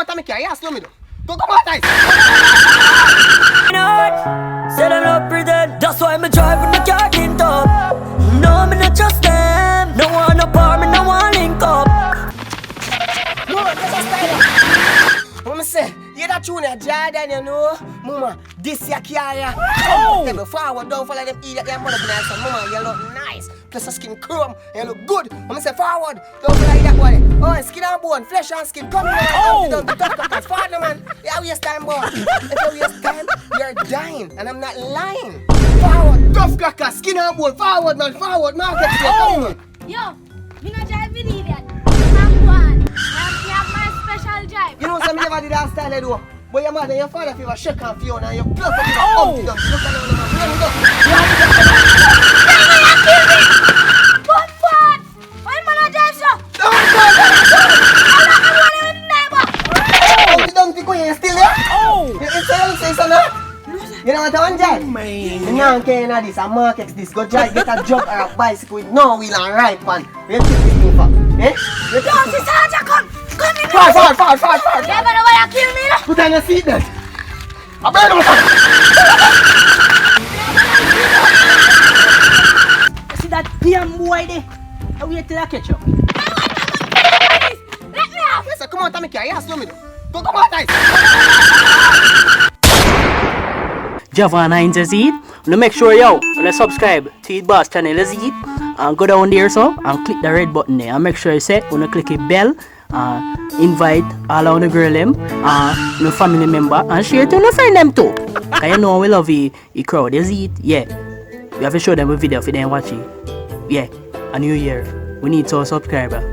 out and make your ass me though. Go come out, guys. Said I don't pretend, that's why me driving the car tint up. No, me not trust them. No one up or me no one link up. No, that's a style. Mama say, you that tune a Jordan, you know. Mama, this your carrier. Oh! Forward, don't follow them idiot, your mother nice. Mama, you look nice. Plus your skin chrome, you look good. Mama say forward, don't follow that boy. Oh, skin and bone, flesh and skin. Come here, don't forward, man. You waste time, boy. If you waste time, you're dying, and I'm not lying. Forward, tough cracker, skin and bone. Forward, man, forward, market. Yo, me not drive with idiot. I'm one. You have my special drive. You know, some never did that style, though. But your mother and your father feel a shake and feel and your blood for you. Look at What? Why man not drive so? You don't think you're still there? You say so now? You know what I want, Jai? You know, okay, now this, a market this, go Jai, get a jog or a bicycle with no wheel and right pan. Where you take this thing for? Eh? Don't see Sergeant, come in. Forward. You better want to kill me now. Put on your seat then. I better go. See that damn boy there? I wait till I catch up. Let me off. Yes, come on, Tommy, carry ass me. Go come on, guys. Javaughn Hinds is it. Now make sure you subscribe to his boss channel is it. And go down there so and click the red button there and make sure you say you click the bell. Invite all of the girl them, your family member and share it to your friend them too. Cause you know we love the crowd, is it? Yeah. We have to show them a video for them watch it. Yeah. A new year. We need 2 subscribers.